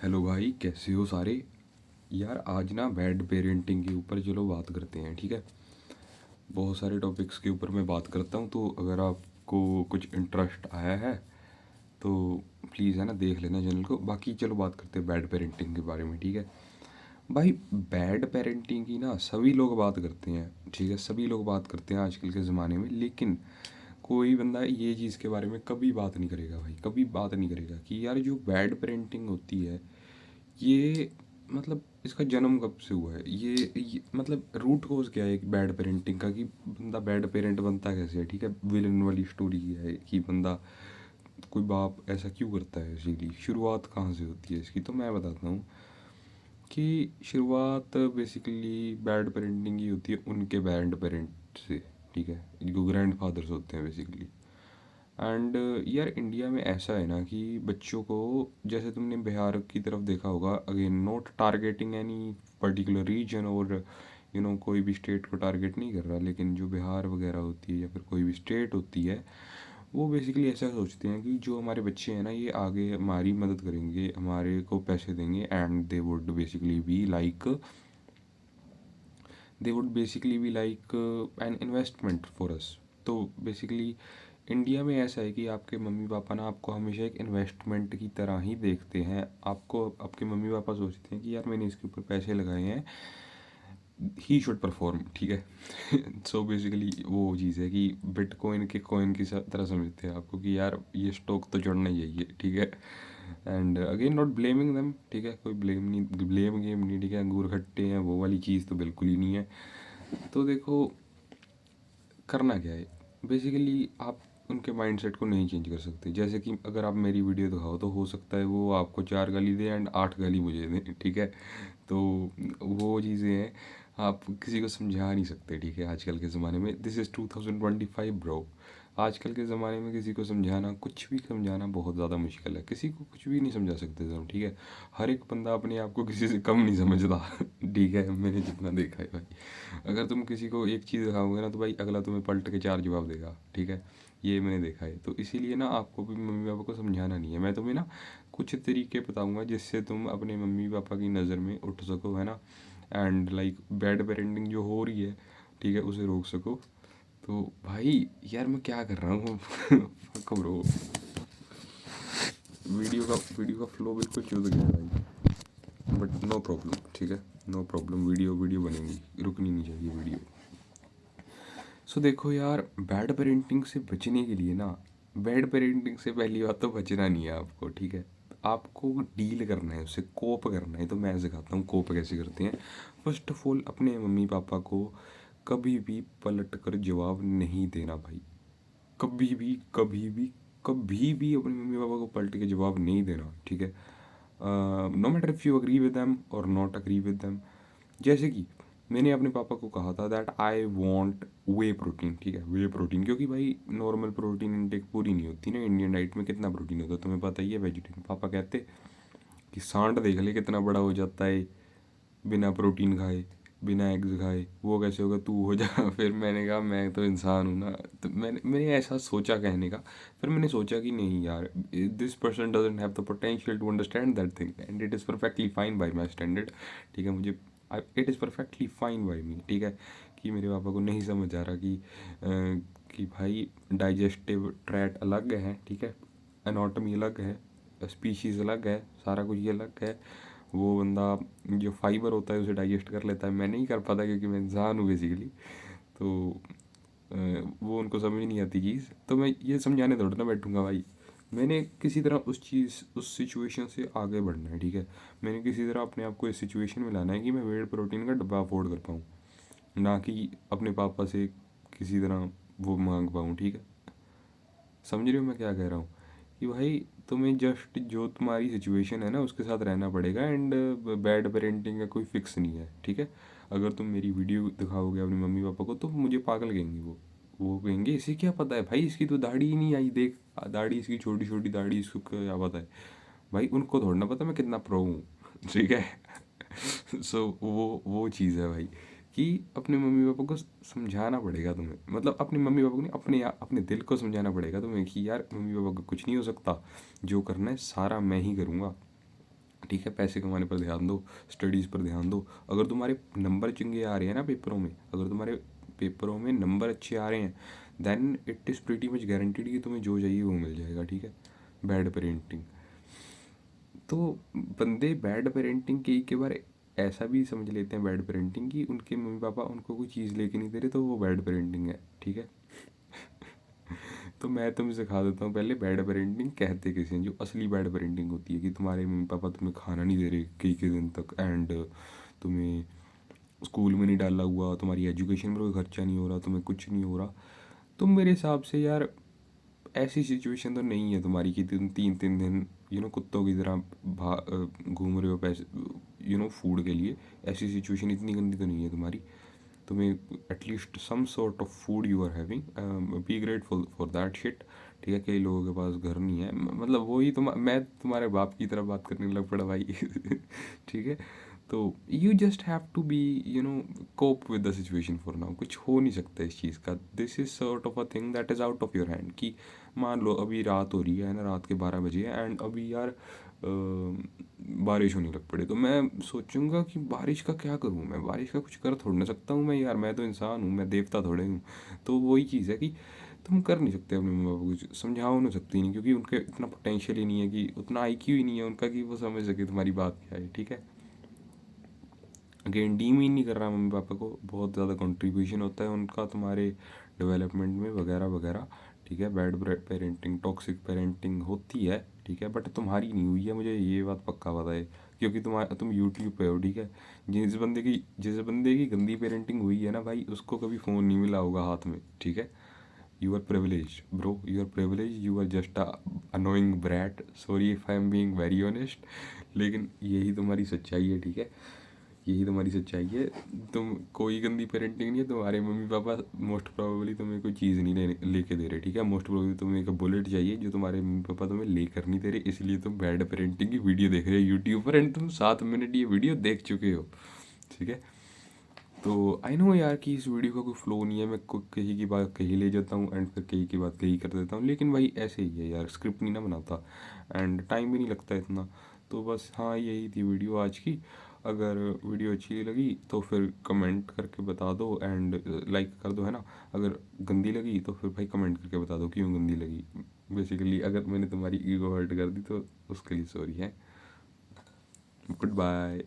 Hello भाई, कैसे हो सारे। यार आज ना बैड पेरेंटिंग के ऊपर चलो बात करते हैं, ठीक है। बहुत सारे टॉपिक्स के ऊपर मैं बात करता हूँ, तो अगर आपको कुछ इंटरेस्ट आया है तो प्लीज़ है ना देख लेना चैनल को। बाकी चलो बात करते हैं बैड पेरेंटिंग के बारे में, ठीक है। भाई बैड पेरेंटिंग की ना सभी लोग बात करते हैं, ठीक है। सभी लोग बात करते हैं आजकल के ज़माने में, लेकिन कोई बंदा ये चीज़ के बारे में कभी बात नहीं करेगा भाई, कभी बात नहीं करेगा कि यार जो बैड पेरेंटिंग होती है ये मतलब इसका जन्म कब से हुआ है। ये मतलब रूट कोज क्या है एक बैड पेरेंटिंग का, कि बंदा बैड पेरेंट बनता कैसे है, ठीक है। विलन वाली स्टोरी है कि बंदा कोई बाप ऐसा क्यों करता है, इसीलिए शुरुआत कहाँ से होती है इसकी, तो मैं बताता हूँ कि शुरुआत बेसिकली बैड पेरेंटिंग की होती है उनके बैड पेरेंट से, ठीक है, जो ग्रैंड फादर्स होते हैं बेसिकली। एंड यार इंडिया में ऐसा है ना कि बच्चों को, जैसे तुमने बिहार की तरफ देखा होगा, again not targeting any particular region और कोई भी स्टेट को टारगेट नहीं कर रहा, लेकिन जो बिहार वगैरह होती है या फिर कोई भी स्टेट होती है, वो बेसिकली ऐसा सोचते हैं कि जो हमारे बच्चे हैं ना ये आगे हमारी मदद करेंगे, हमारे को पैसे देंगे, and they would basically be like an investment for us. तो बेसिकली इंडिया में ऐसा है कि आपके मम्मी पापा ना आपको हमेशा एक इन्वेस्टमेंट की तरह ही देखते हैं। आपको आपके मम्मी पापा सोचते हैं कि यार मैंने इसके ऊपर पैसे लगाए हैं, ही शुड परफॉर्म, ठीक है। सो बेसिकली वो चीज़ है कि बिटकॉइन के कॉइन की तरह समझते हैं आपको कि यार ये स्टॉक तो चढ़ना ही चाहिए, ठीक है। And again not blaming them, ठीक है, कोई ब्लेम गेम नहीं, ठीक है। अंगूर खट्टे हैं वो वाली चीज़ तो बिल्कुल ही नहीं है। तो देखो करना क्या है, बेसिकली आप उनके माइंडसेट को नहीं चेंज कर सकते। जैसे कि अगर आप मेरी वीडियो दिखाओ तो हो सकता है वो आपको 4 गाली दे एंड 8 गाली मुझे दे, ठीक है। तो वो चीज़ें हैं, आप किसी को समझा नहीं सकते, ठीक है। आजकल के ज़माने में दिस इज़ 2025 ब्रो। आजकल के ज़माने में किसी को समझाना, कुछ भी समझाना बहुत ज़्यादा मुश्किल है। किसी को कुछ भी नहीं समझा सकते हम, ठीक है। हर एक बंदा अपने आप को किसी से कम नहीं समझता। ठीक है, मैंने जितना देखा है भाई, अगर तुम किसी को एक चीज़ दिखाओगे ना तो भाई अगला तुम्हें पलट के 4 जवाब देगा, ठीक है। ये मैंने देखा है। तो इसीलिए ना आपको भी मम्मी पापा को समझाना नहीं है। मैं तुम्हें ना कुछ तरीके बताऊंगा जिससे तुम अपने मम्मी पापा की नज़र में उठ सको, है ना। एंड लाइक बैड पेरेंटिंग जो हो रही है, ठीक है, उसे रोक सको। तो भाई यार मैं क्या कर रहा हूँ। फक ब्रो, वीडियो का फ्लो बिल्कुल चूज गया भाई, बट नो प्रॉब्लम, ठीक है। नो प्रॉब्लम, वीडियो वीडियो बनेगी, रुकनी नहीं चाहिए वीडियो। सो देखो यार, बैड पेरेंटिंग से बचने के लिए ना, बैड पेरेंटिंग से पहली बात तो बचना नहीं है आपको, ठीक है। आपको डील करना है, उससे कोप करना है। तो मैं सिखाता हूँ कोप कैसे करते हैं। फर्स्ट ऑफ ऑल अपने मम्मी पापा को कभी भी पलट कर जवाब नहीं देना भाई। कभी भी कभी भी कभी भी अपने मम्मी पापा को पलट के जवाब नहीं देना, ठीक है। No matter if you agree with them or not agree with them. जैसे कि मैंने अपने पापा को कहा था that I want whey protein, ठीक है, वे प्रोटीन, क्योंकि भाई नॉर्मल प्रोटीन इंटेक पूरी नहीं होती ना। इंडियन डाइट में कितना प्रोटीन होता है तुम्हें पता ही है। वेजिटेरियन पापा कहते कि सांड देख ले कितना बड़ा हो जाता है बिना प्रोटीन खाए, बिना एग्स खाए, वो कैसे होगा, तू हो जा। फिर मैंने कहा मैं तो इंसान हूँ ना। तो मैंने ऐसा सोचा कहने का। फिर मैंने सोचा कि नहीं यार, this person doesn't have the potential to understand that thing and it is perfectly fine by my standard, ठीक है। मुझे it is perfectly fine by me, ठीक है। कि मेरे पापा को नहीं समझ आ रहा कि भाई डाइजेस्टिव ट्रैट अलग है, ठीक है, एनाटॉमी अलग है, स्पीशीज़ अलग है, सारा कुछ ये अलग है। वो बंदा जो फाइबर होता है उसे डाइजेस्ट कर लेता है, मैं नहीं कर पाता क्योंकि मैं इंसान हूँ बेसिकली। तो वो उनको समझ नहीं आती चीज़, तो मैं ये समझाने थोड़ा ना बैठूंगा भाई। मैंने किसी तरह उस सिचुएशन से आगे बढ़ना है, ठीक है। मैंने किसी तरह अपने आप को इस सिचुएशन में लाना है कि मैं वेट प्रोटीन का डब्बा अफोर्ड कर पाऊँ, ना कि अपने पापा से किसी तरह वो मांग पाऊँ, ठीक है। समझ रहे हो मैं क्या कह रहा हूँ, कि भाई तुम्हें जस्ट जो तुम्हारी सिचुएशन है ना उसके साथ रहना पड़ेगा। एंड बैड पेरेंटिंग का कोई फिक्स नहीं है, ठीक है। अगर तुम मेरी वीडियो दिखाओगे अपने मम्मी पापा को तो मुझे पागल कहेंगे। वो कहेंगे इसे क्या पता है भाई, इसकी तो दाढ़ी ही नहीं आई, देख दाढ़ी इसकी छोटी छोटी दाढ़ी, इसको क्या पता है। भाई उनको थोड़ा ना पता मैं कितना प्रो हूँ। ठीक है। सो वो चीज़ है भाई, कि अपने मम्मी पापा को समझाना पड़ेगा तुम्हें। मतलब अपने मम्मी पापा को नहीं, अपने दिल को समझाना पड़ेगा तुम्हें कि यार मम्मी पापा को कुछ नहीं हो सकता, जो करना है सारा मैं ही करूँगा। ठीक है, पैसे कमाने पर ध्यान दो, स्टडीज़ पर ध्यान दो। अगर तुम्हारे नंबर चंगे आ रहे हैं ना पेपरों में, अगर तुम्हारे पेपरों में नंबर अच्छे आ रहे हैं, then it is pretty much guaranteed कि तुम्हें जो चाहिए वो मिल जाएगा, ठीक है। बैड पेरेंटिंग, तो बंदे बैड पेरेंटिंग के बार ऐसा भी समझ लेते हैं बैड पेरेंटिंग कि उनके मम्मी पापा उनको कोई चीज़ लेके नहीं दे रहे तो वो बैड पेरेंटिंग है, ठीक है। तो मैं तुम्हें सिखा देता हूँ पहले बैड पेरेंटिंग कहते किसे हैं। जो असली बैड पेरेंटिंग होती है कि तुम्हारे मम्मी पापा तुम्हें खाना नहीं दे रहे कई कई दिन तक, एंड तुम्हें स्कूल में नहीं डाला हुआ, तुम्हारी एजुकेशन में कोई खर्चा नहीं हो रहा, तुम्हें कुछ नहीं हो रहा। तो मेरे हिसाब से यार ऐसी सिचुएशन तो नहीं है तुम्हारी कि तुम 3 3 दिन कुत्तों की तरह घूम रहे हो पैसे फूड के लिए। ऐसी सिचुएशन इतनी गंदी तो नहीं है तुम्हारी। तुम्हें at least some sort of food you are having, be grateful for that shit, ठीक है। कई लोगों के पास घर नहीं है, मतलब वही मैं तुम्हारे बाप की तरह बात करने लग पड़ा भाई। ठीक है। तो you just have to be cope with the situation for now. कुछ हो नहीं सकता इस चीज़ का। This is sort of a thing that is out of your hand. कि मान लो अभी रात हो रही है ना, रात के 12 बजे है, एंड अभी यार बारिश होने लग पड़े, तो मैं सोचूंगा कि बारिश का क्या करूँ मैं, बारिश का कुछ कर थोड़ी ना सकता हूँ मैं यार, मैं तो इंसान हूँ, मैं देवता थोड़े हूँ। तो वही चीज़ है कि तुम कर नहीं सकते अपने मम्मी पापा को कुछ, समझाओ नहीं सकती नहीं, क्योंकि उनके इतना पोटेंशियल ही नहीं है, कि उतना आईक्यू ही नहीं है उनका कि वो समझ सके तुम्हारी बात क्या है, ठीक है। अगेन डीमीन नहीं कर रहा मम्मी पापा को, बहुत ज़्यादा कंट्रीब्यूशन होता है उनका तुम्हारे डेवलपमेंट में वगैरह वगैरह, ठीक है। बैड पेरेंटिंग, टॉक्सिक पेरेंटिंग होती है, ठीक है, बट तुम्हारी नहीं हुई है, मुझे ये बात पक्का पता है, क्योंकि तुम यूट्यूब पे हो, ठीक है। जिस बंदे की गंदी पेरेंटिंग हुई है ना भाई, उसको कभी फ़ोन नहीं मिला होगा हाथ में, ठीक है। You are privilege bro, you are privilege, you are just a annoying brat, sorry if I am being very honest, लेकिन यही तुम्हारी सच्चाई है, ठीक है। यही तुम्हारी सच्चाई है। तुम कोई गंदी पेरेंटिंग नहीं है, तुम्हारे मम्मी पापा मोस्ट प्रोबेबली तुम्हें कोई चीज़ नहीं लेके दे रहे, ठीक है। मोस्ट प्रोबेबली तुम्हें एक बुलेट चाहिए जो तुम्हारे मम्मी पापा तुम्हें लेकर नहीं दे रहे, इसलिए तुम बैड पेरेंटिंग की वीडियो देख रहे हो यूट्यूब पर, एंड तुम 7 मिनट ये वीडियो देख चुके हो, ठीक है। तो आई नो यार कि इस वीडियो का कोई फ्लो नहीं है, मैं कहीं की बात कहीं ले जाता हूँ एंड फिर कहीं की बात कहीं कर देता हूँ, लेकिन भाई ऐसे ही है यार, स्क्रिप्ट नहीं ना बनाता, एंड टाइम भी नहीं लगता इतना। तो बस हाँ, यही थी वीडियो आज की। अगर वीडियो अच्छी लगी तो फिर कमेंट करके बता दो, एंड लाइक कर दो, है ना। अगर गंदी लगी तो फिर भाई कमेंट करके बता दो क्यों गंदी लगी। बेसिकली अगर मैंने तुम्हारी ईगो हर्ट कर दी तो उसके लिए सॉरी है। Good bye.